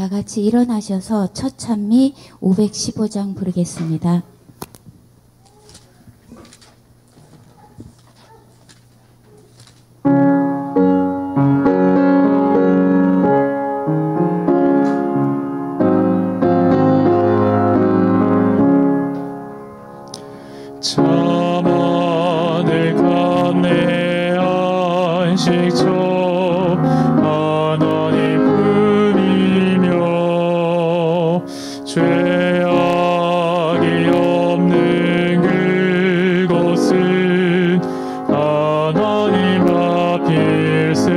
다 같이 일어나셔서 첫 찬미 515장 부르겠습니다. 참 아득한 내 안식처 하나님 품이며 죄악이 없는 그곳은 하나님 앞일세.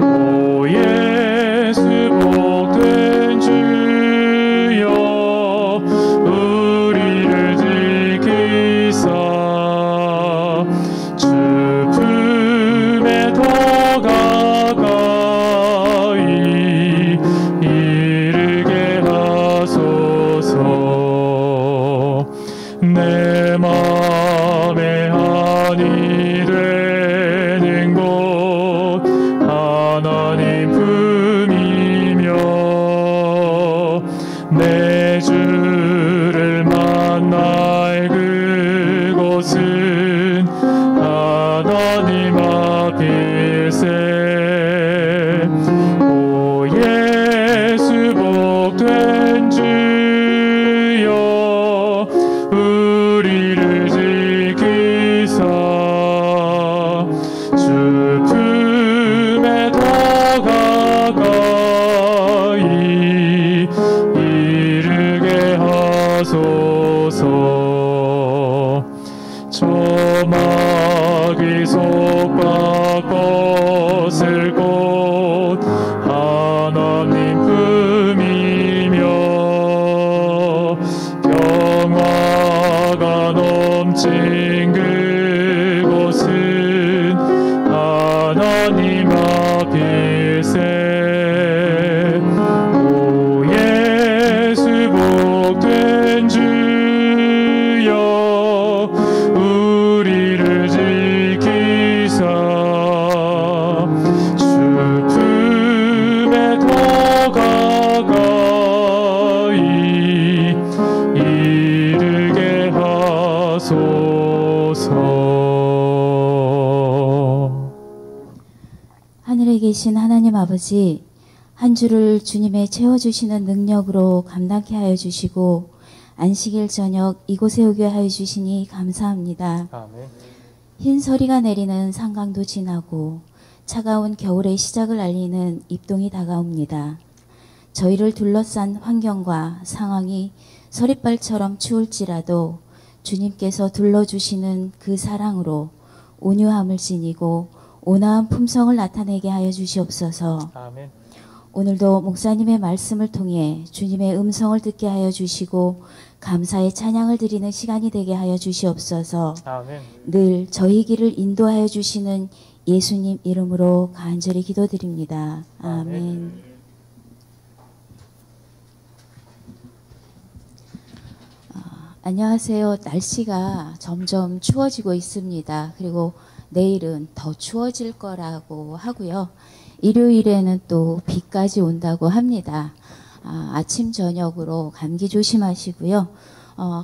오 예수 복된 주여 우리를 지키사 주 품에 더 가까이 이르게 하소서. 내 맘에 한이 되는 곳 하나님 품이며 내 주를 만날 그곳은 하나님 앞일세. 오 예수 복된 주여 우리를 지키사 주 품에 더 가까이 이르게 하소서. 저 마귀 속박 벗을 곳 하나님 품이며 평화가 넘친 그곳은 하나님 앞일세. 오 예수 복된 주여 우리를 지키사 주 품에 더 가까이 이르게 하소서. 하늘에 계신 하나님 아버지, 한 주를 주님의 채워주시는 능력으로 감당케 하여 주시고 안식일 저녁 이곳에 오게 하여 주시니 감사합니다. 아멘. 흰 서리가 내리는 상강도 지나고 차가운 겨울의 시작을 알리는 입동이 다가옵니다. 저희를 둘러싼 환경과 상황이 서리발처럼 추울지라도 주님께서 둘러주시는 그 사랑으로 온유함을 지니고 온화한 품성을 나타내게 하여 주시옵소서. 아멘. 오늘도 목사님의 말씀을 통해 주님의 음성을 듣게 하여 주시고 감사의 찬양을 드리는 시간이 되게 하여 주시옵소서. 아멘. 늘 저희 길을 인도하여 주시는 예수님 이름으로 간절히 기도드립니다. 아멘. 안녕하세요. 날씨가 점점 추워지고 있습니다. 그리고 내일은 더 추워질 거라고 하고요. 일요일에는 또 비까지 온다고 합니다. 아침 저녁으로 감기 조심하시고요.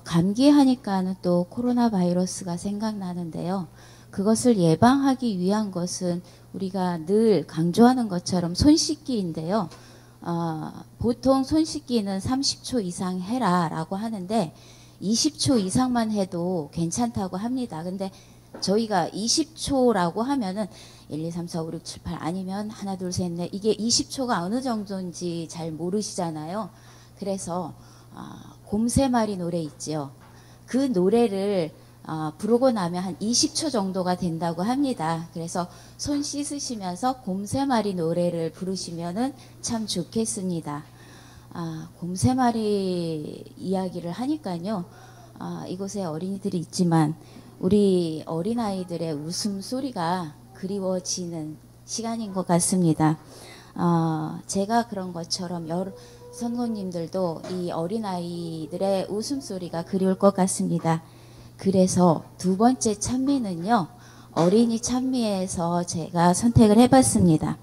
감기하니까는 또 코로나 바이러스가 생각나는데요. 그것을 예방하기 위한 것은 우리가 늘 강조하는 것처럼 손 씻기인데요. 보통 손 씻기는 30초 이상 해라 라고 하는데 20초 이상만 해도 괜찮다고 합니다. 근데 저희가 20초라고 하면은 1, 2, 3, 4, 5, 6, 7, 8 아니면 하나, 둘, 셋, 넷 이게 20초가 어느 정도인지 잘 모르시잖아요. 그래서 곰새마리 노래 있지요. 그 노래를 부르고 나면 한 20초 정도가 된다고 합니다. 그래서 손 씻으시면서 곰새마리 노래를 부르시면은 참 좋겠습니다. 곰새마리 이야기를 하니까요. 이곳에 어린이들이 있지만 우리 어린아이들의 웃음소리가 그리워지는 시간인 것 같습니다. 제가 그런 것처럼 여러 선생님들도 이 어린아이들의 웃음소리가 그리울 것 같습니다. 그래서 두 번째 찬미는요. 어린이 찬미에서 제가 선택을 해봤습니다.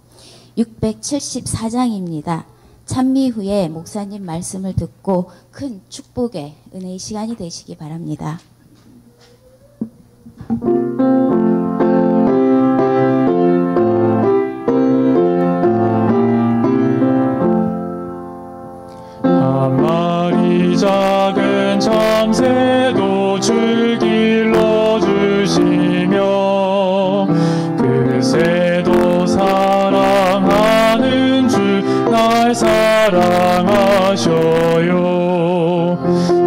674장입니다. 찬미 후에 목사님 말씀을 듣고 큰 축복의 은혜의 시간이 되시기 바랍니다. 한 마리 작은 참새도 줄 길러주시며 그 새도 사랑하는 주 날 사랑하셔요.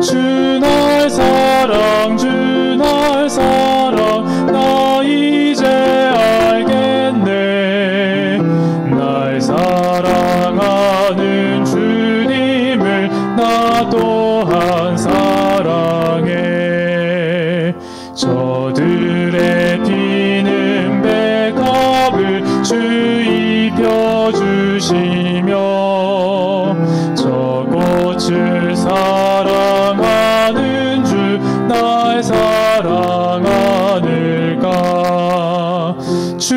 주 날 사랑 주 날 사랑 나 이제 알겠네. 날 사랑하는 주님을 나 또한 사랑해. 저들의 피는 백합을 주 입혀주시며 저 꽃을 사랑하는 주 날 사랑하늘까. 주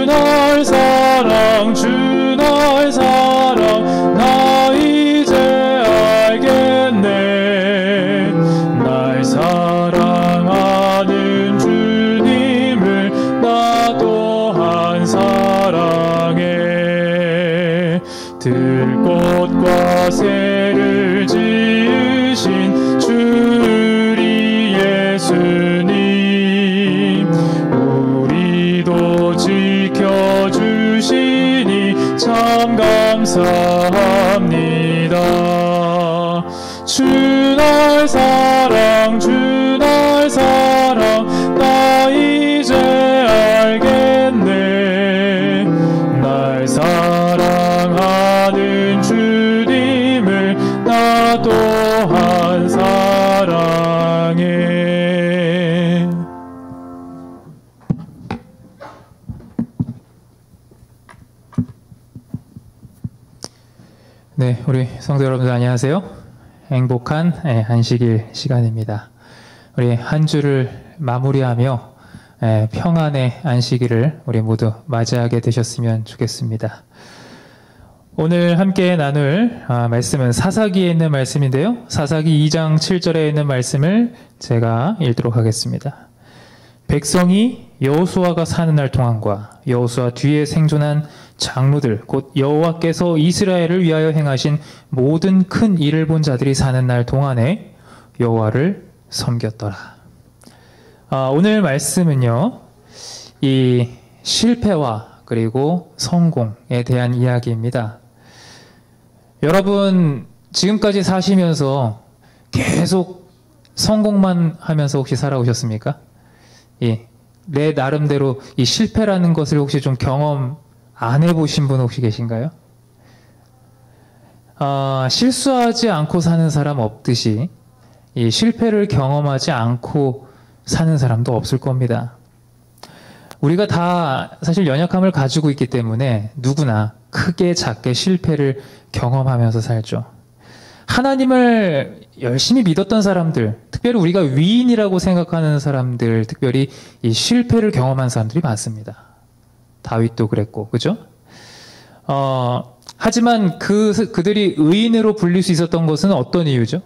날 사랑 주 날 사랑 나 이제 알겠네. 날 사랑하는 주님을 나 또한 사랑해. 들꽃과 새를 지으신 주 우리 예수님 우리도 지켜주시니 참 감사합니다. 주 날 사랑 주 날 사랑 나 이제 알겠네. 날 사랑하는 주님을 나 또한 사랑해. 네, 우리 성도 여러분들 안녕하세요. 행복한 안식일 시간입니다. 우리 한 주를 마무리하며 평안의 안식일을 우리 모두 맞이하게 되셨으면 좋겠습니다. 오늘 함께 나눌 말씀은 사사기에 있는 말씀인데요. 사사기 2장 7절에 있는 말씀을 제가 읽도록 하겠습니다. 백성이 여호수아가 사는 날 동안과 여호수아 뒤에 생존한 장로들 곧 여호와께서 이스라엘을 위하여 행하신 모든 큰 일을 본 자들이 사는 날 동안에 여호와를 섬겼더라. 오늘 말씀은요, 이 실패와 그리고 성공에 대한 이야기입니다. 여러분 지금까지 사시면서 계속 성공만 하면서 혹시 살아오셨습니까? 내 나름대로 이 실패라는 것을 혹시 좀 경험 안 해보신 분 혹시 계신가요? 실수하지 않고 사는 사람 없듯이 이 실패를 경험하지 않고 사는 사람도 없을 겁니다. 우리가 다 사실 연약함을 가지고 있기 때문에 누구나 크게 작게 실패를 경험하면서 살죠. 하나님을 열심히 믿었던 사람들, 특별히 우리가 위인이라고 생각하는 사람들, 특별히 이 실패를 경험한 사람들이 많습니다. 다윗도 그랬고, 그죠? 하지만 그들이 의인으로 불릴 수 있었던 것은 어떤 이유죠?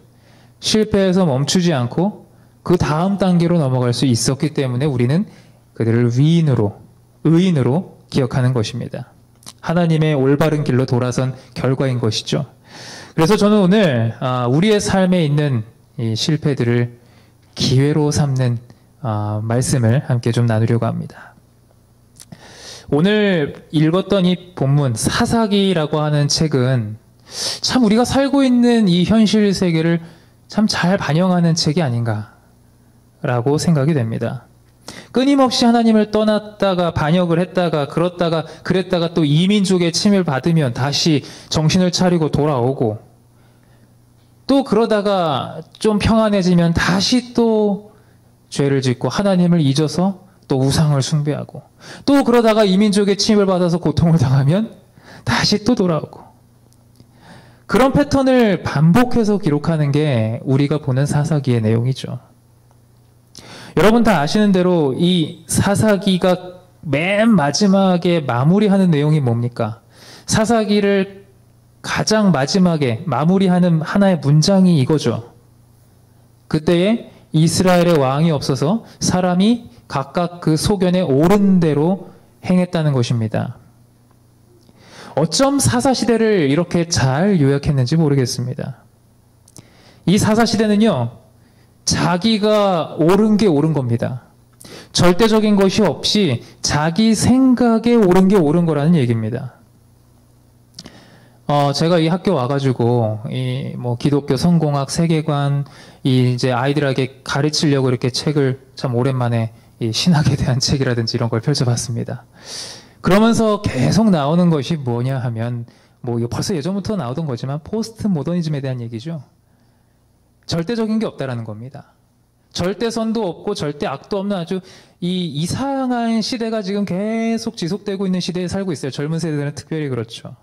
실패해서 멈추지 않고 그 다음 단계로 넘어갈 수 있었기 때문에 우리는 그들을 의인으로 기억하는 것입니다. 하나님의 올바른 길로 돌아선 결과인 것이죠. 그래서 저는 오늘 우리의 삶에 있는 이 실패들을 기회로 삼는 말씀을 함께 좀 나누려고 합니다. 오늘 읽었던 이 본문 사사기라고 하는 책은 참 우리가 살고 있는 이 현실 세계를 참 잘 반영하는 책이 아닌가라고 생각이 됩니다. 끊임없이 하나님을 떠났다가 반역을 했다가 그랬다가 또 이민족의 침을 받으면 다시 정신을 차리고 돌아오고 또 그러다가 좀 평안해지면 다시 또 죄를 짓고 하나님을 잊어서 또 우상을 숭배하고 또 그러다가 이민족의 침을 받아서 고통을 당하면 다시 또 돌아오고 그런 패턴을 반복해서 기록하는 게 우리가 보는 사사기의 내용이죠. 여러분 다 아시는 대로 이 사사기가 맨 마지막에 마무리하는 내용이 뭡니까? 사사기를 가장 마지막에 마무리하는 하나의 문장이 이거죠. 그때에 이스라엘의 왕이 없어서 사람이 각각 그 소견에 옳은 대로 행했다는 것입니다. 어쩜 사사시대를 이렇게 잘 요약했는지 모르겠습니다. 이 사사시대는요, 자기가 옳은 게 옳은 겁니다. 절대적인 것이 없이 자기 생각에 옳은 게 옳은 거라는 얘기입니다. 제가 이 학교 와가지고, 기독교 성공학 세계관, 이제 아이들에게 가르치려고 이렇게 책을 참 오랜만에 이 신학에 대한 책이라든지 이런 걸 펼쳐봤습니다. 그러면서 계속 나오는 것이 뭐냐 하면, 이거 벌써 예전부터 나오던 거지만, 포스트 모더니즘에 대한 얘기죠. 절대적인 게 없다라는 겁니다. 절대선도 없고 절대 악도 없는 아주 이 이상한 시대가 지금 계속 지속되고 있는 시대에 살고 있어요. 젊은 세대들은 특별히 그렇죠.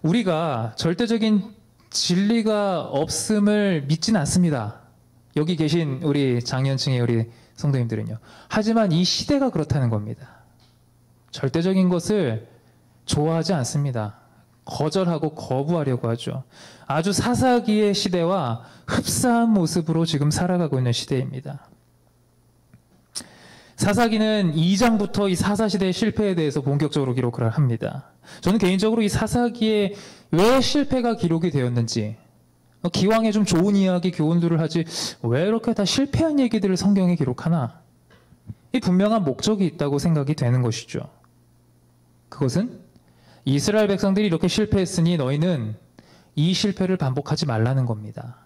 우리가 절대적인 진리가 없음을 믿진 않습니다. 여기 계신 우리 장년층의 우리 성도님들은요. 하지만 이 시대가 그렇다는 겁니다. 절대적인 것을 좋아하지 않습니다. 거절하고 거부하려고 하죠. 아주 사사기의 시대와 흡사한 모습으로 지금 살아가고 있는 시대입니다. 사사기는 2장부터 이 사사시대의 실패에 대해서 본격적으로 기록을 합니다. 저는 개인적으로 이 사사기에 왜 실패가 기록이 되었는지, 기왕에 좀 좋은 이야기, 교훈들을 하지 왜 이렇게 다 실패한 얘기들을 성경에 기록하나? 이 분명한 목적이 있다고 생각이 되는 것이죠. 그것은 이스라엘 백성들이 이렇게 실패했으니 너희는 이 실패를 반복하지 말라는 겁니다.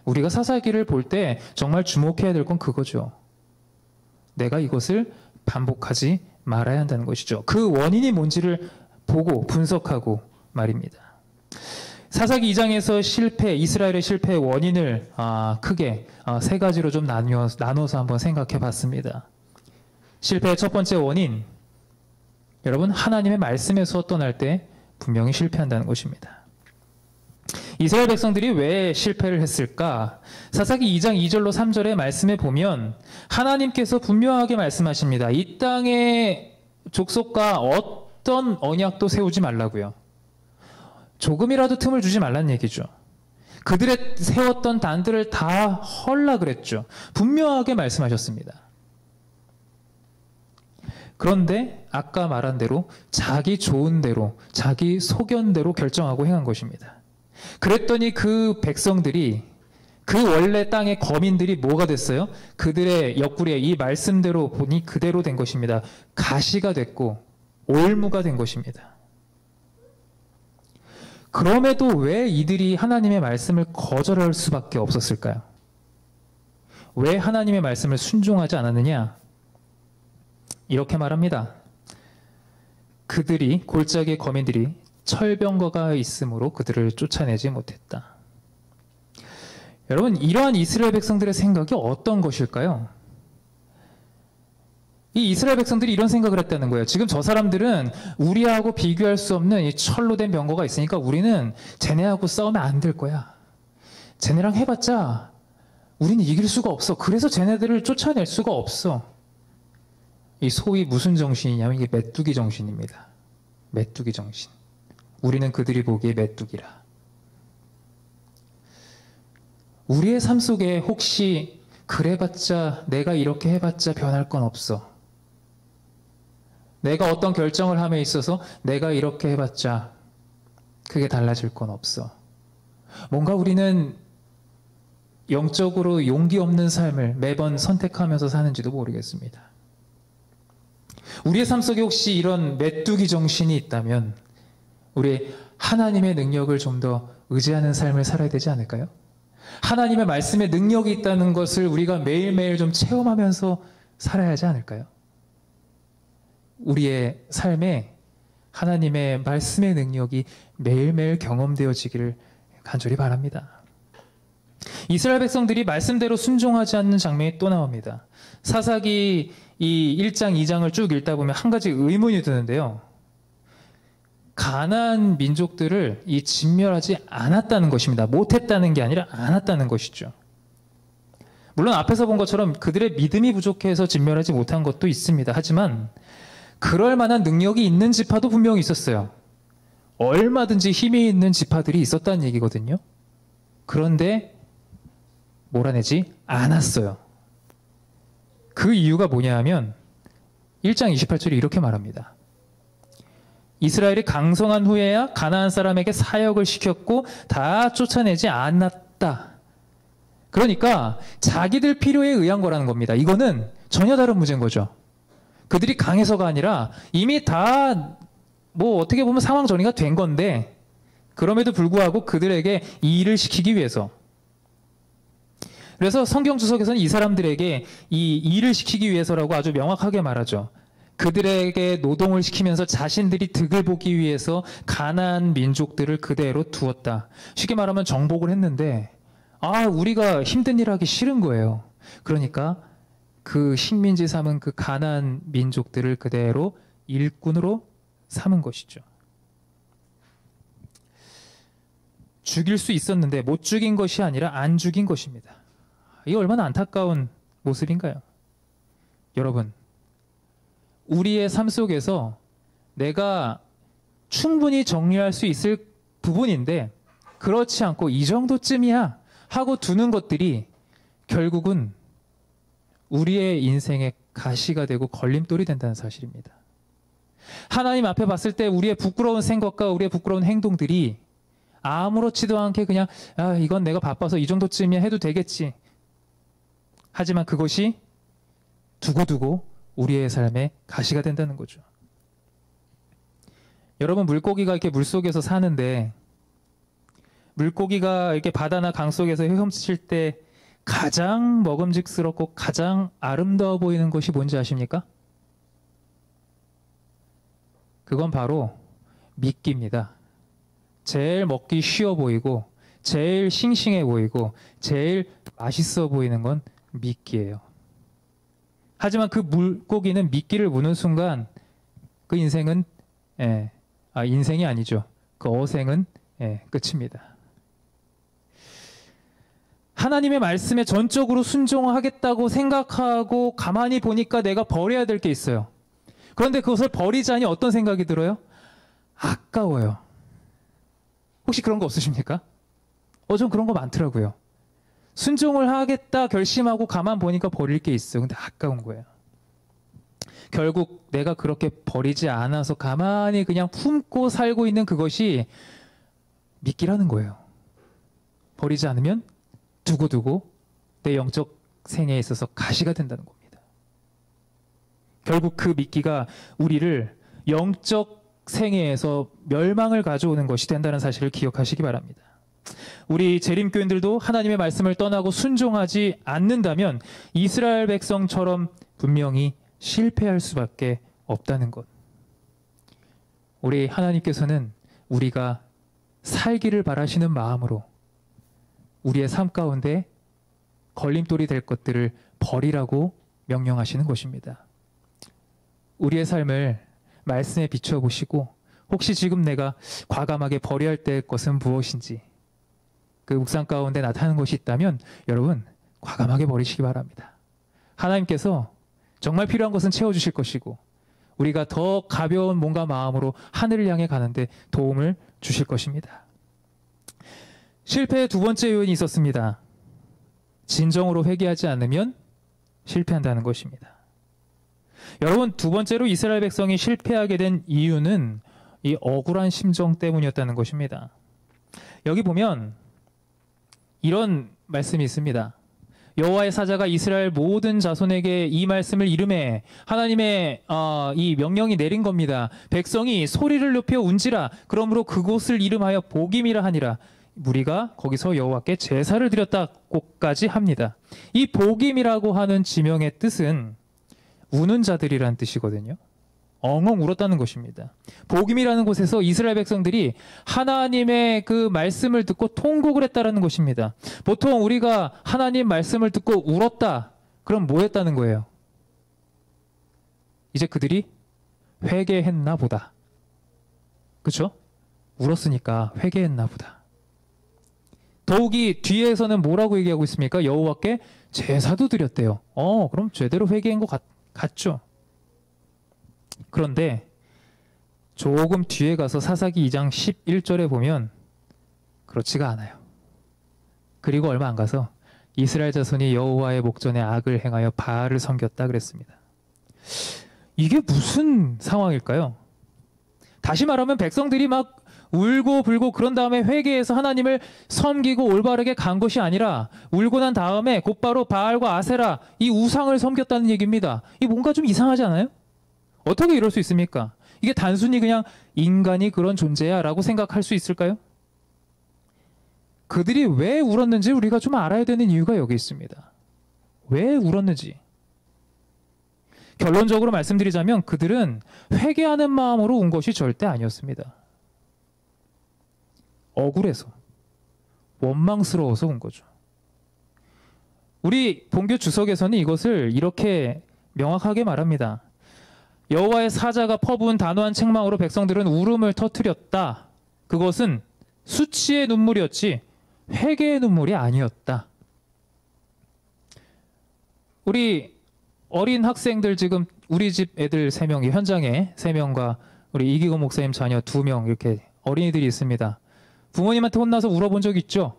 우리가 사사기를 볼 때 정말 주목해야 될 건 그거죠. 내가 이것을 반복하지 말아야 한다는 것이죠. 그 원인이 뭔지를 보고 분석하고 말입니다. 사사기 2장에서 이스라엘의 실패의 원인을 크게 세 가지로 좀 나눠서 한번 생각해 봤습니다. 실패의 첫 번째 원인, 여러분, 하나님의 말씀에서 떠날 때 분명히 실패한다는 것입니다. 이스라엘 백성들이 왜 실패를 했을까? 사사기 2장 2절로 3절의 말씀에 보면 하나님께서 분명하게 말씀하십니다. 이 땅의 족속과 어떤 언약도 세우지 말라고요. 조금이라도 틈을 주지 말라는 얘기죠. 그들의 세웠던 단들을 다 헐라 그랬죠. 분명하게 말씀하셨습니다. 그런데 아까 말한 대로 자기 좋은 대로, 자기 소견대로 결정하고 행한 것입니다. 그랬더니 그 백성들이, 그 원래 땅의 거민들이 뭐가 됐어요? 그들의 옆구리에 이 말씀대로 보니 그대로 된 것입니다. 가시가 됐고 올무가 된 것입니다. 그럼에도 왜 이들이 하나님의 말씀을 거절할 수밖에 없었을까요? 왜 하나님의 말씀을 순종하지 않았느냐? 이렇게 말합니다. 그들이, 골짜기의 거민들이 철병거가 있으므로 그들을 쫓아내지 못했다. 여러분, 이러한 이스라엘 백성들의 생각이 어떤 것일까요? 이 이스라엘 백성들이 이런 생각을 했다는 거예요. 지금 저 사람들은 우리하고 비교할 수 없는 이 철로 된 병거가 있으니까 우리는 쟤네하고 싸우면 안 될 거야. 쟤네랑 해봤자 우리는 이길 수가 없어. 그래서 쟤네들을 쫓아낼 수가 없어. 이 소위 무슨 정신이냐면 이게 메뚜기 정신입니다. 메뚜기 정신. 우리는 그들이 보기에 메뚜기라. 우리의 삶 속에 혹시 그래봤자, 내가 이렇게 해봤자 변할 건 없어. 내가 어떤 결정을 함에 있어서 내가 이렇게 해봤자 그게 달라질 건 없어. 뭔가 우리는 영적으로 용기 없는 삶을 매번 선택하면서 사는지도 모르겠습니다. 우리의 삶 속에 혹시 이런 메뚜기 정신이 있다면 우리 하나님의 능력을 좀 더 의지하는 삶을 살아야 되지 않을까요? 하나님의 말씀에 능력이 있다는 것을 우리가 매일매일 좀 체험하면서 살아야 하지 않을까요? 우리의 삶에 하나님의 말씀의 능력이 매일매일 경험되어지기를 간절히 바랍니다. 이스라엘 백성들이 말씀대로 순종하지 않는 장면이 또 나옵니다. 사사기 이 1장, 2장을 쭉 읽다 보면 한 가지 의문이 드는데요. 가나안 민족들을 진멸하지 않았다는 것입니다. 못했다는 게 아니라 않았다는 것이죠. 물론 앞에서 본 것처럼 그들의 믿음이 부족해서 진멸하지 못한 것도 있습니다. 하지만 그럴 만한 능력이 있는 지파도 분명히 있었어요. 얼마든지 힘이 있는 지파들이 있었다는 얘기거든요. 그런데 몰아내지 않았어요. 그 이유가 뭐냐 하면 1장 28절이 이렇게 말합니다. 이스라엘이 강성한 후에야 가나안 사람에게 사역을 시켰고 다 쫓아내지 않았다. 그러니까 자기들 필요에 의한 거라는 겁니다. 이거는 전혀 다른 문제인 거죠. 그들이 강해서가 아니라 이미 다 어떻게 보면 상황 정리가 된 건데 그럼에도 불구하고 그들에게 이 일을 시키기 위해서. 그래서 성경 주석에서는 이 사람들에게 이 일을 시키기 위해서라고 아주 명확하게 말하죠. 그들에게 노동을 시키면서 자신들이 득을 보기 위해서 가나안 민족들을 그대로 두었다. 쉽게 말하면 정복을 했는데 우리가 힘든 일 하기 싫은 거예요. 그러니까 그 식민지 삼은 그 가나안 민족들을 그대로 일꾼으로 삼은 것이죠. 죽일 수 있었는데 못 죽인 것이 아니라 안 죽인 것입니다. 이게 얼마나 안타까운 모습인가요? 여러분, 우리의 삶 속에서 내가 충분히 정리할 수 있을 부분인데 그렇지 않고 이 정도쯤이야 하고 두는 것들이 결국은 우리의 인생의 가시가 되고 걸림돌이 된다는 사실입니다. 하나님 앞에 봤을 때 우리의 부끄러운 생각과 우리의 부끄러운 행동들이 아무렇지도 않게 그냥 이건 내가 바빠서 이 정도쯤이야 해도 되겠지. 하지만 그것이 두고두고 우리의 삶에 가시가 된다는 거죠. 여러분, 물고기가 이렇게 물속에서 사는데 물고기가 이렇게 바다나 강 속에서 헤엄칠 때 가장 먹음직스럽고 가장 아름다워 보이는 것이 뭔지 아십니까? 그건 바로 미끼입니다. 제일 먹기 쉬워 보이고 제일 싱싱해 보이고 제일 맛있어 보이는 건 미끼예요. 하지만 그 물고기는 미끼를 무는 순간 그 인생은 인생이 아니죠. 그 어생은 끝입니다. 하나님의 말씀에 전적으로 순종하겠다고 생각하고 가만히 보니까 내가 버려야 될 게 있어요. 그런데 그것을 버리자니 어떤 생각이 들어요? 아까워요. 혹시 그런 거 없으십니까? 전 그런 거 많더라고요. 순종을 하겠다 결심하고 가만 보니까 버릴 게 있어요. 근데 아까운 거예요. 결국 내가 그렇게 버리지 않아서 가만히 그냥 품고 살고 있는 그것이 미끼라는 거예요. 버리지 않으면 두고두고 내 영적 생애에 있어서 가시가 된다는 겁니다. 결국 그 미끼가 우리를 영적 생애에서 멸망을 가져오는 것이 된다는 사실을 기억하시기 바랍니다. 우리 재림교인들도 하나님의 말씀을 떠나고 순종하지 않는다면 이스라엘 백성처럼 분명히 실패할 수밖에 없다는 것. 우리 하나님께서는 우리가 살기를 바라시는 마음으로 우리의 삶 가운데 걸림돌이 될 것들을 버리라고 명령하시는 것입니다. 우리의 삶을 말씀에 비춰보시고 혹시 지금 내가 과감하게 버려야 할 것은 무엇인지 그 묵상 가운데 나타나는 것이 있다면 여러분 과감하게 버리시기 바랍니다. 하나님께서 정말 필요한 것은 채워주실 것이고 우리가 더 가벼운 몸과 마음으로 하늘을 향해 가는데 도움을 주실 것입니다. 실패의 두 번째 요인이 있었습니다. 진정으로 회개하지 않으면 실패한다는 것입니다. 여러분, 두 번째로 이스라엘 백성이 실패하게 된 이유는 이 억울한 심정 때문이었다는 것입니다. 여기 보면 이런 말씀이 있습니다. 여호와의 사자가 이스라엘 모든 자손에게 이 말씀을 이르매 하나님의 이 명령이 내린 겁니다. 백성이 소리를 높여 운지라. 그러므로 그곳을 이름하여 복임이라 하니라. 무리가 거기서 여호와께 제사를 드렸다고까지 합니다. 이 복임이라고 하는 지명의 뜻은 우는 자들이란 뜻이거든요. 엉엉 울었다는 것입니다. 복임이라는 곳에서 이스라엘 백성들이 하나님의 그 말씀을 듣고 통곡을 했다라는 것입니다. 보통 우리가 하나님 말씀을 듣고 울었다. 그럼 뭐 했다는 거예요? 이제 그들이 회개했나 보다. 그렇죠? 울었으니까 회개했나 보다. 더욱이 뒤에서는 뭐라고 얘기하고 있습니까? 여호와께 제사도 드렸대요. 그럼 제대로 회개한 것 같죠? 그런데 조금 뒤에 가서 사사기 2장 11절에 보면 그렇지가 않아요. 그리고 얼마 안 가서 이스라엘 자손이 여호와의 목전에 악을 행하여 바알을 섬겼다 그랬습니다. 이게 무슨 상황일까요? 다시 말하면 백성들이 막 울고 불고 그런 다음에 회개해서 하나님을 섬기고 올바르게 간 것이 아니라 울고 난 다음에 곧바로 바알과 아세라 이 우상을 섬겼다는 얘기입니다. 이 뭔가 좀 이상하지 않아요? 어떻게 이럴 수 있습니까? 이게 단순히 그냥 인간이 그런 존재야 라고 생각할 수 있을까요? 그들이 왜 울었는지 우리가 좀 알아야 되는 이유가 여기 있습니다. 왜 울었는지. 결론적으로 말씀드리자면 그들은 회개하는 마음으로 운 것이 절대 아니었습니다. 억울해서, 원망스러워서 온 거죠. 우리 본교 주석에서는 이것을 이렇게 명확하게 말합니다. 여호와의 사자가 퍼부은 단호한 책망으로 백성들은 울음을 터뜨렸다. 그것은 수치의 눈물이었지 회개의 눈물이 아니었다. 우리 어린 학생들 지금 우리 집 애들 3명이 현장에 3명과 우리 이기고 목사님 자녀 2명 이렇게 어린이들이 있습니다. 부모님한테 혼나서 울어본 적 있죠?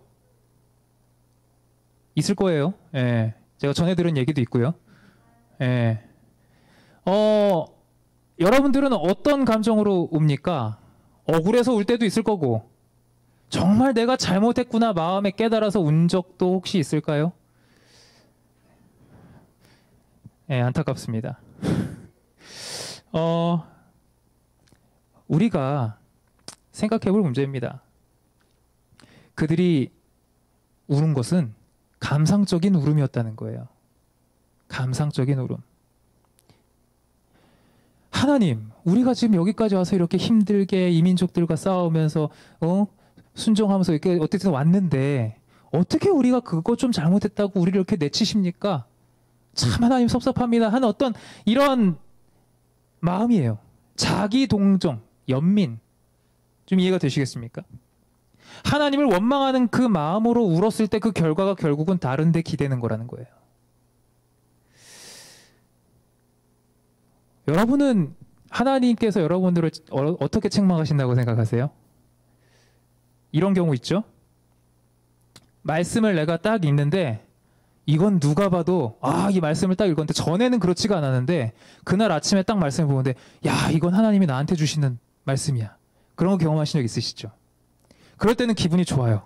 있을 거예요. 예. 제가 전해 들은 얘기도 있고요. 예. 여러분들은 어떤 감정으로 웁니까? 억울해서 울 때도 있을 거고, 정말 내가 잘못했구나 마음에 깨달아서 운 적도 혹시 있을까요? 예, 안타깝습니다. 우리가 생각해 볼 문제입니다. 그들이 울은 것은 감상적인 울음이었다는 거예요. 감상적인 울음. 하나님, 우리가 지금 여기까지 와서 이렇게 힘들게 이민족들과 싸우면서 순종하면서 이렇게 어떻게든 왔는데 어떻게 우리가 그거 좀 잘못했다고 우리를 이렇게 내치십니까? 참 하나님 섭섭합니다 하는 어떤 이런 마음이에요. 자기 동정, 연민. 좀 이해가 되시겠습니까? 하나님을 원망하는 그 마음으로 울었을 때 그 결과가 결국은 다른 데 기대는 거라는 거예요. 여러분은 하나님께서 여러분들을 어떻게 책망하신다고 생각하세요? 이런 경우 있죠? 말씀을 내가 딱 읽는데 이건 누가 봐도 이 말씀을 딱 읽었는데 전에는 그렇지가 않았는데 그날 아침에 딱 말씀을 보는데 야, 이건 하나님이 나한테 주시는 말씀이야. 그런 거 경험하신 적 있으시죠? 그럴 때는 기분이 좋아요.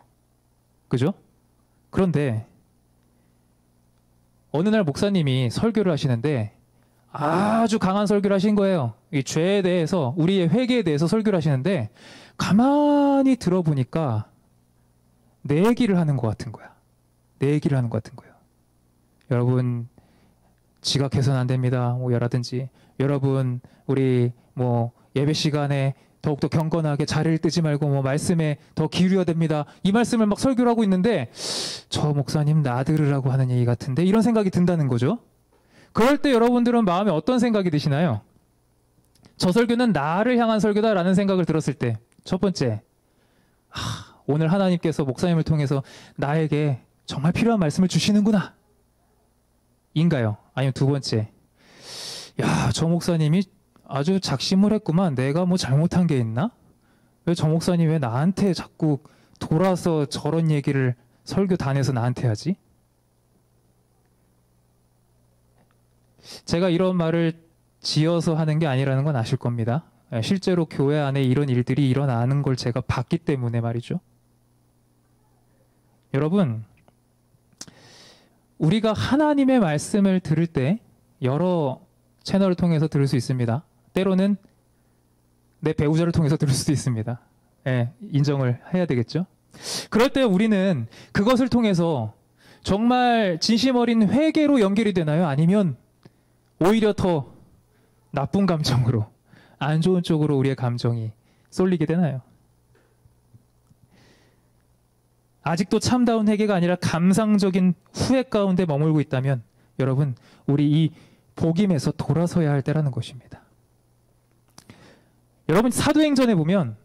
그죠? 그런데 어느 날 목사님이 설교를 하시는데 아주 강한 설교를 하신 거예요. 이 죄에 대해서, 우리의 회개에 대해서 설교를 하시는데 가만히 들어보니까 내 얘기를 하는 것 같은 거야. 내 얘기를 하는 것 같은 거예요. 여러분, 지각 개선 안 됩니다. 라든지 여러분, 우리 예배 시간에 더욱더 경건하게 자리를 뜨지 말고 말씀에 더 기울여야 됩니다. 이 말씀을 막 설교를 하고 있는데 저 목사님 나 들으라고 하는 얘기 같은데 이런 생각이 든다는 거죠. 그럴 때 여러분들은 마음에 어떤 생각이 드시나요? 저 설교는 나를 향한 설교다라는 생각을 들었을 때 첫 번째, 오늘 하나님께서 목사님을 통해서 나에게 정말 필요한 말씀을 주시는구나. 인가요? 아니면 두 번째, 야, 저 목사님이 아주 작심을 했구만. 내가 잘못한 게 있나? 왜 저 목사님 왜 나한테 자꾸 돌아서 저런 얘기를 설교단에서 나한테 하지? 제가 이런 말을 지어서 하는 게 아니라는 건 아실 겁니다. 실제로 교회 안에 이런 일들이 일어나는 걸 제가 봤기 때문에 말이죠. 여러분, 우리가 하나님의 말씀을 들을 때 여러 채널을 통해서 들을 수 있습니다. 때로는 내 배우자를 통해서 들을 수도 있습니다. 인정을 해야 되겠죠. 그럴 때 우리는 그것을 통해서 정말 진심 어린 회개로 연결이 되나요? 아니면 오히려 더 나쁜 감정으로, 안 좋은 쪽으로 우리의 감정이 쏠리게 되나요? 아직도 참다운 회개가 아니라 감상적인 후회 가운데 머물고 있다면 여러분, 우리 이 복임에서 돌아서야 할 때라는 것입니다. 여러분, 사도행전에 보면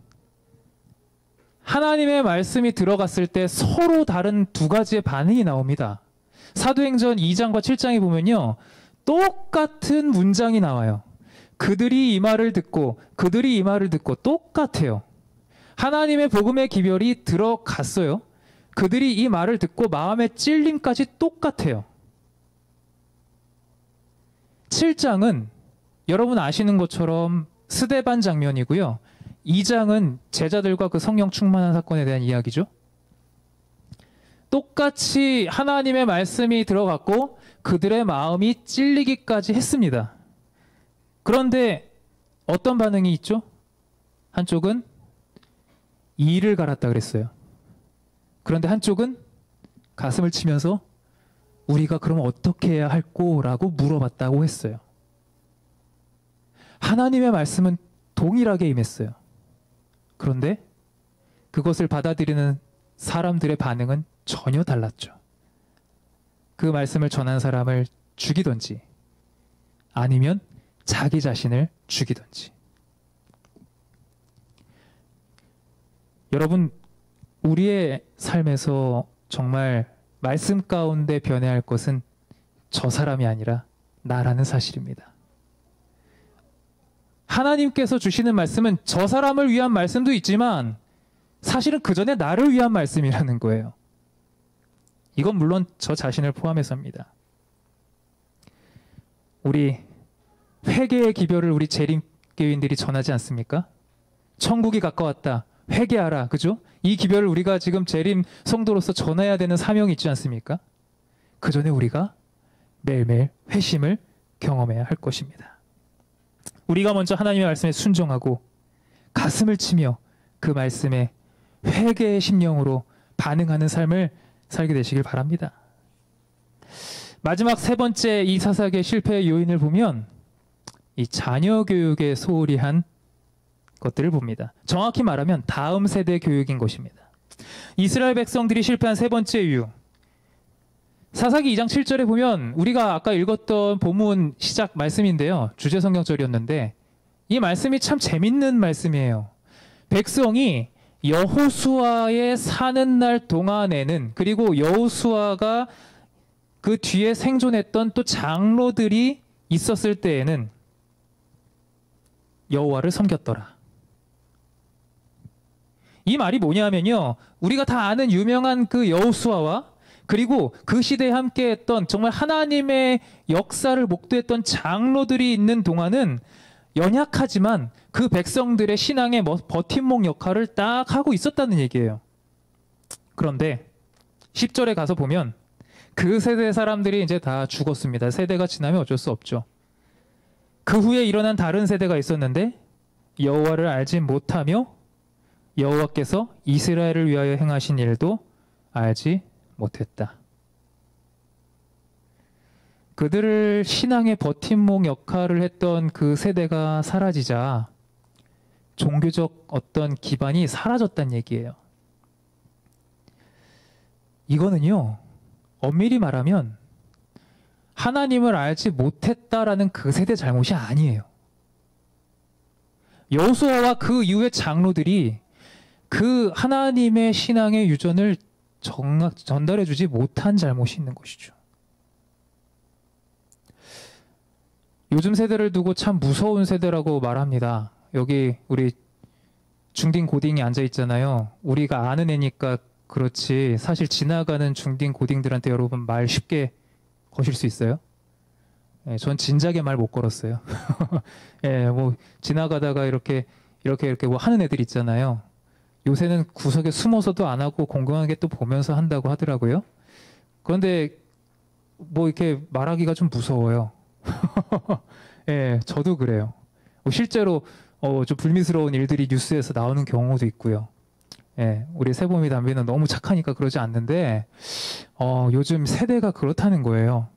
하나님의 말씀이 들어갔을 때 서로 다른 두 가지의 반응이 나옵니다. 사도행전 2장과 7장에 보면요, 똑같은 문장이 나와요. 그들이 이 말을 듣고 똑같아요. 하나님의 복음의 기별이 들어갔어요. 그들이 이 말을 듣고 마음의 찔림까지 똑같아요. 7장은 여러분 아시는 것처럼 스데반 장면이고요. 2장은 제자들과 그 성령 충만한 사건에 대한 이야기죠. 똑같이 하나님의 말씀이 들어갔고 그들의 마음이 찔리기까지 했습니다. 그런데 어떤 반응이 있죠? 한쪽은 이를 갈았다 그랬어요. 그런데 한쪽은 가슴을 치면서 우리가 그럼 어떻게 해야 할꼬라고 물어봤다고 했어요. 하나님의 말씀은 동일하게 임했어요. 그런데 그것을 받아들이는 사람들의 반응은 전혀 달랐죠. 그 말씀을 전한 사람을 죽이든지 아니면 자기 자신을 죽이든지. 여러분, 우리의 삶에서 정말 말씀 가운데 변해야 할 것은 저 사람이 아니라 나라는 사실입니다. 하나님께서 주시는 말씀은 저 사람을 위한 말씀도 있지만 사실은 그 전에 나를 위한 말씀이라는 거예요. 이건 물론 저 자신을 포함해서입니다. 우리 회개의 기별을 우리 재림교인들이 전하지 않습니까? 천국이 가까웠다. 회개하라. 그죠? 이 기별을 우리가 지금 재림 성도로서 전해야 되는 사명이 있지 않습니까? 그 전에 우리가 매일매일 회심을 경험해야 할 것입니다. 우리가 먼저 하나님의 말씀에 순종하고 가슴을 치며 그 말씀에 회개의 심령으로 반응하는 삶을 살게 되시길 바랍니다. 마지막 세 번째 이 사사기의 실패의 요인을 보면 이 자녀 교육에 소홀히 한 것들을 봅니다. 정확히 말하면 다음 세대 교육인 것입니다. 이스라엘 백성들이 실패한 세 번째 이유. 사사기 2장 7절에 보면 우리가 아까 읽었던 본문 시작 말씀인데요. 주제 성경절이었는데 이 말씀이 참 재밌는 말씀이에요. 백성이 여호수아의 사는 날 동안에는, 그리고 여호수아가 그 뒤에 생존했던 또 장로들이 있었을 때에는 여호와를 섬겼더라. 이 말이 뭐냐면요, 우리가 다 아는 유명한 그 여호수아와 그리고 그 시대에 함께했던 정말 하나님의 역사를 목도했던 장로들이 있는 동안은 연약하지만 그 백성들의 신앙의 버팀목 역할을 딱 하고 있었다는 얘기예요. 그런데 10절에 가서 보면 그 세대 사람들이 이제 다 죽었습니다. 세대가 지나면 어쩔 수 없죠. 그 후에 일어난 다른 세대가 있었는데 여호와를 알지 못하며 여호와께서 이스라엘을 위하여 행하신 일도 알지 못했다. 그들을 신앙의 버팀목 역할을 했던 그 세대가 사라지자 종교적 어떤 기반이 사라졌다는 얘기예요. 이거는요, 엄밀히 말하면 하나님을 알지 못했다라는 그 세대 잘못이 아니에요. 여호수아와 그 이후의 장로들이 그 하나님의 신앙의 유전을 전달해주지 못한 잘못이 있는 것이죠. 요즘 세대를 두고 참 무서운 세대라고 말합니다. 여기 우리 중딩 고딩이 앉아 있잖아요. 우리가 아는 애니까 그렇지 사실 지나가는 중딩 고딩들한테 여러분 말 쉽게 거실 수 있어요? 예, 전 진작에 말 못 걸었어요. 예, 뭐 지나가다가 이렇게 뭐 하는 애들 있잖아요. 요새는 구석에 숨어서도 안 하고 공공하게 또 보면서 한다고 하더라고요. 그런데 뭐 이렇게 말하기가 좀 무서워요. 예, 저도 그래요. 실제로 좀 불미스러운 일들이 뉴스에서 나오는 경우도 있고요. 예, 우리 세범이 담비는 너무 착하니까 그러지 않는데 요즘 세대가 그렇다는 거예요.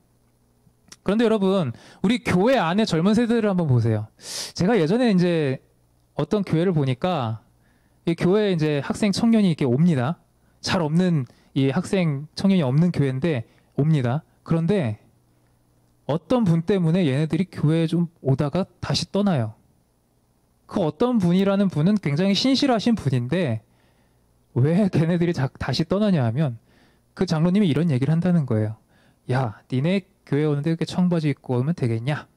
그런데 여러분, 우리 교회 안에 젊은 세대를 한번 보세요. 제가 예전에 이제 어떤 교회를 보니까 이 교회에 이제 학생 청년이 이렇게 옵니다. 잘 없는 이 학생 청년이 없는 교회인데 옵니다. 그런데 어떤 분 때문에 얘네들이 교회에 좀 오다가 다시 떠나요. 그 어떤 분이라는 분은 굉장히 신실하신 분인데 왜 걔네들이 다시 떠나냐 하면 그 장로님이 이런 얘기를 한다는 거예요. 야, 니네 교회 오는데 이렇게 청바지 입고 오면 되겠냐?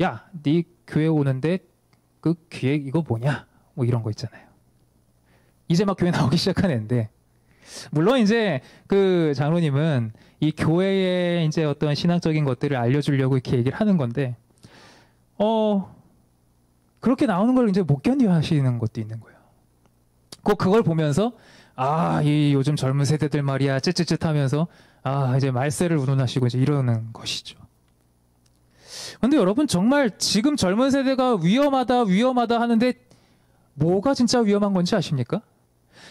야, 네 교회 오는데 그 기획 이거 뭐냐? 뭐 이런 거 있잖아요. 이제 막 교회 나오기 시작한 애인데, 물론 이제 그 장로님은 이 교회의 이제 어떤 신앙적인 것들을 알려주려고 이렇게 얘기를 하는 건데, 그렇게 나오는 걸 이제 못 견뎌 하시는 것도 있는 거예요. 꼭 그걸 보면서, 이 요즘 젊은 세대들 말이야, 쯧쯧쯧 하면서, 이제 말세를 운운하시고 이제 이러는 것이죠. 근데 여러분, 정말 지금 젊은 세대가 위험하다 하는데, 뭐가 진짜 위험한 건지 아십니까?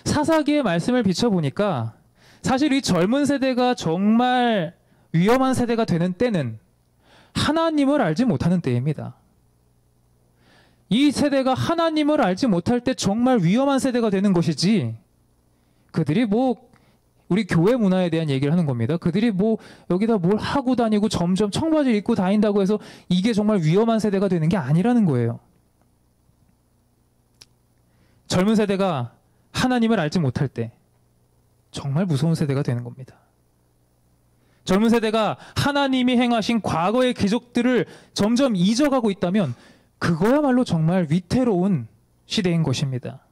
사사기의 말씀을 비춰보니까, 사실 이 젊은 세대가 정말 위험한 세대가 되는 때는 하나님을 알지 못하는 때입니다. 이 세대가 하나님을 알지 못할 때 정말 위험한 세대가 되는 것이지, 그들이 우리 교회 문화에 대한 얘기를 하는 겁니다. 그들이 여기다 뭘 하고 다니고 점점 청바지 입고 다닌다고 해서 이게 정말 위험한 세대가 되는 게 아니라는 거예요. 젊은 세대가 하나님을 알지 못할 때 정말 무서운 세대가 되는 겁니다. 젊은 세대가 하나님이 행하신 과거의 기적들을 점점 잊어가고 있다면 그거야말로 정말 위태로운 시대인 것입니다.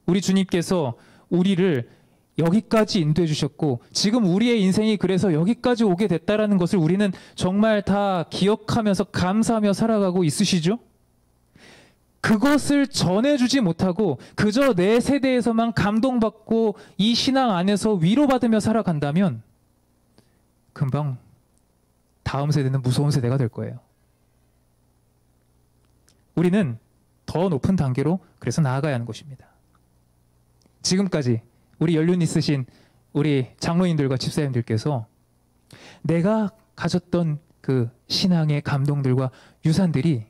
우리 주님께서 우리를 여기까지 인도해 주셨고 지금 우리의 인생이 그래서 여기까지 오게 됐다라는 것을 우리는 정말 다 기억하면서 감사하며 살아가고 있으시죠? 그것을 전해주지 못하고 그저 내 세대에서만 감동받고 이 신앙 안에서 위로받으며 살아간다면 금방 다음 세대는 무서운 세대가 될 거예요. 우리는 더 높은 단계로 그래서 나아가야 하는 것입니다. 지금까지 우리 연륜 있으신 우리 장로님들과 집사님들께서 내가 가졌던 그 신앙의 감동들과 유산들이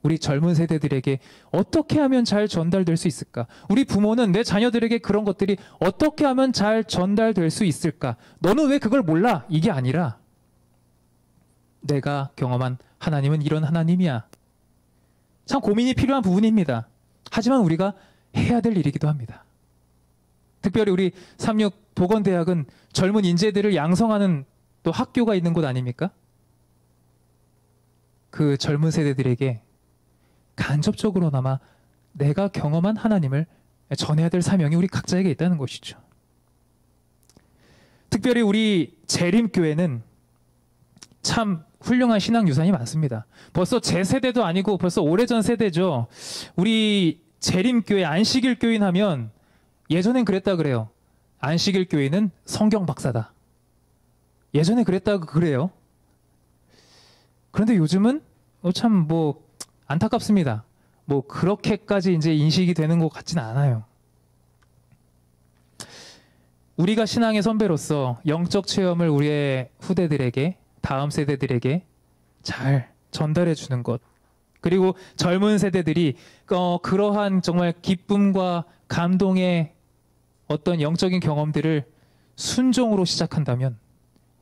우리 젊은 세대들에게 어떻게 하면 잘 전달될 수 있을까? 우리 부모는 내 자녀들에게 그런 것들이 어떻게 하면 잘 전달될 수 있을까? 너는 왜 그걸 몰라? 이게 아니라 내가 경험한 하나님은 이런 하나님이야. 참 고민이 필요한 부분입니다. 하지만 우리가 해야 될 일이기도 합니다. 특별히 우리 36 보건대학은 젊은 인재들을 양성하는 또 학교가 있는 곳 아닙니까? 그 젊은 세대들에게 간접적으로나마 내가 경험한 하나님을 전해야 될 사명이 우리 각자에게 있다는 것이죠. 특별히 우리 재림교회는 참 훌륭한 신앙 유산이 많습니다. 벌써 제 세대도 아니고 벌써 오래전 세대죠. 우리 재림교회 안식일 교인 하면 예전엔 그랬다 그래요. 안식일 교인은 성경 박사다. 예전에 그랬다고 그래요. 그런데 요즘은 참 안타깝습니다. 그렇게까지 이제 인식이 되는 것 같지는 않아요. 우리가 신앙의 선배로서 영적 체험을 우리의 후대들에게, 다음 세대들에게 잘 전달해 주는 것, 그리고 젊은 세대들이 그러한 정말 기쁨과 감동의 어떤 영적인 경험들을 순종으로 시작한다면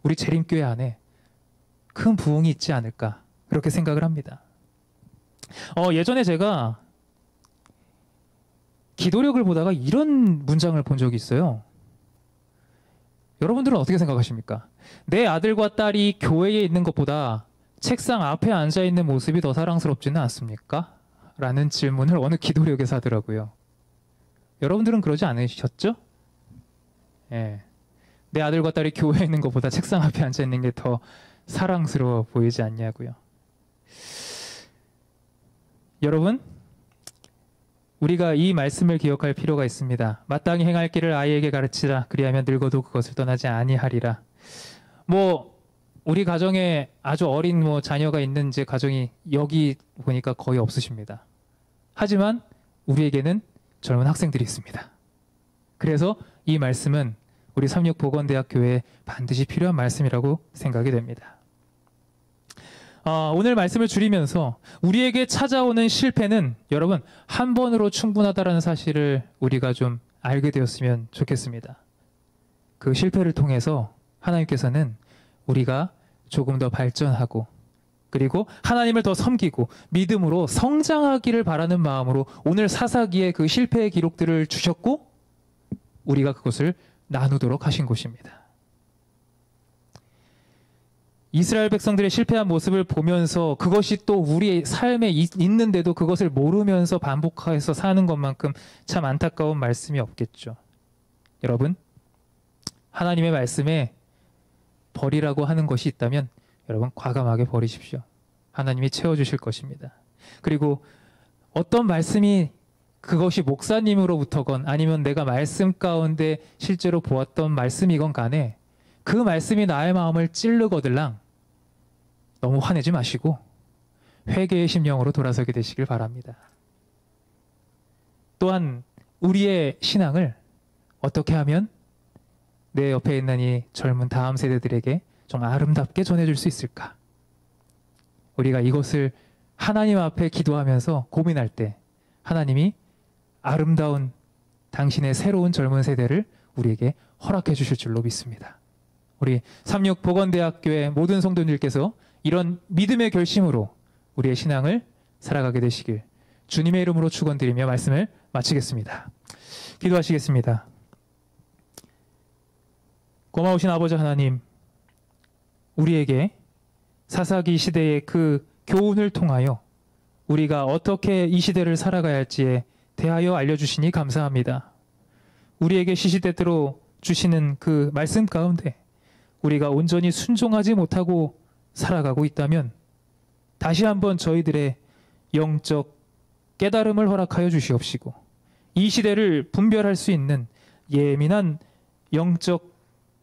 우리 재림교회 안에 큰 부흥이 있지 않을까 그렇게 생각을 합니다. 예전에 제가 기도력을 보다가 이런 문장을 본 적이 있어요. 여러분들은 어떻게 생각하십니까? 내 아들과 딸이 교회에 있는 것보다 책상 앞에 앉아 있는 모습이 더 사랑스럽지는 않습니까? 라는 질문을 어느 기도력에서 하더라고요. 여러분들은 그러지 않으셨죠? 예. 내 아들과 딸이 교회에 있는 것보다 책상 앞에 앉아 있는 게 더 사랑스러워 보이지 않냐고요. 여러분, 우리가 이 말씀을 기억할 필요가 있습니다. 마땅히 행할 길을 아이에게 가르치라. 그리하면 늙어도 그것을 떠나지 아니하리라. 우리 가정에 아주 어린 자녀가 있는 제 가정이 여기 보니까 거의 없으십니다. 하지만 우리에게는 젊은 학생들이 있습니다. 그래서 이 말씀은 우리 36 보건대학 교회에 반드시 필요한 말씀이라고 생각이 됩니다. 오늘 말씀을 줄이면서 우리에게 찾아오는 실패는 여러분 한 번으로 충분하다는 사실을 우리가 좀 알게 되었으면 좋겠습니다. 그 실패를 통해서 하나님께서는 우리가 조금 더 발전하고 그리고 하나님을 더 섬기고 믿음으로 성장하기를 바라는 마음으로 오늘 사사기의 그 실패의 기록들을 주셨고 우리가 그것을 나누도록 하신 것입니다. 이스라엘 백성들의 실패한 모습을 보면서 그것이 또 우리의 삶에 있는데도 그것을 모르면서 반복해서 사는 것만큼 참 안타까운 말씀이 없겠죠. 여러분, 하나님의 말씀에 버리라고 하는 것이 있다면 여러분 과감하게 버리십시오. 하나님이 채워주실 것입니다. 그리고 어떤 말씀이 그것이 목사님으로부터건 아니면 내가 말씀 가운데 실제로 보았던 말씀이건 간에 그 말씀이 나의 마음을 찔르거들랑 너무 화내지 마시고 회개의 심령으로 돌아서게 되시길 바랍니다. 또한 우리의 신앙을 어떻게 하면 내 옆에 있는 이 젊은 다음 세대들에게 좀 아름답게 전해줄 수 있을까? 우리가 이것을 하나님 앞에 기도하면서 고민할 때 하나님이 아름다운 당신의 새로운 젊은 세대를 우리에게 허락해 주실 줄로 믿습니다. 우리 삼육보건대학교의 모든 성도님들께서 이런 믿음의 결심으로 우리의 신앙을 살아가게 되시길 주님의 이름으로 축원드리며 말씀을 마치겠습니다. 기도하시겠습니다. 고마우신 아버지 하나님, 우리에게 사사기 시대의 그 교훈을 통하여 우리가 어떻게 이 시대를 살아가야 할지에 대하여 알려주시니 감사합니다. 우리에게 시시때때로 주시는 그 말씀 가운데 우리가 온전히 순종하지 못하고 살아가고 있다면 다시 한번 저희들의 영적 깨달음을 허락하여 주시옵시고 이 시대를 분별할 수 있는 예민한 영적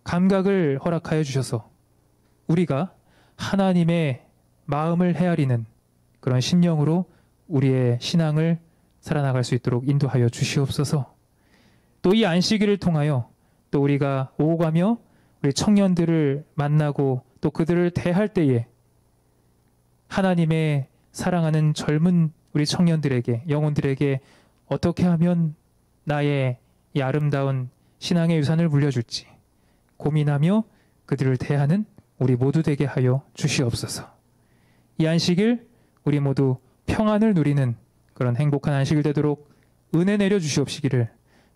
감각을 허락하여 주셔서 우리가 하나님의 마음을 헤아리는 그런 심령으로 우리의 신앙을 살아나갈 수 있도록 인도하여 주시옵소서. 또 이 안식일을 통하여 또 우리가 오가며 우리 청년들을 만나고 또 그들을 대할 때에 하나님의 사랑하는 젊은 우리 청년들에게 영혼들에게 어떻게 하면 나의 이 아름다운 신앙의 유산을 물려줄지 고민하며 그들을 대하는 우리 모두 되게 하여 주시옵소서. 이 안식일 우리 모두 평안을 누리는 그런 행복한 안식일 되도록 은혜 내려 주시옵시기를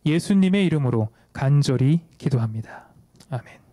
예수님의 이름으로 간절히 기도합니다. 아멘.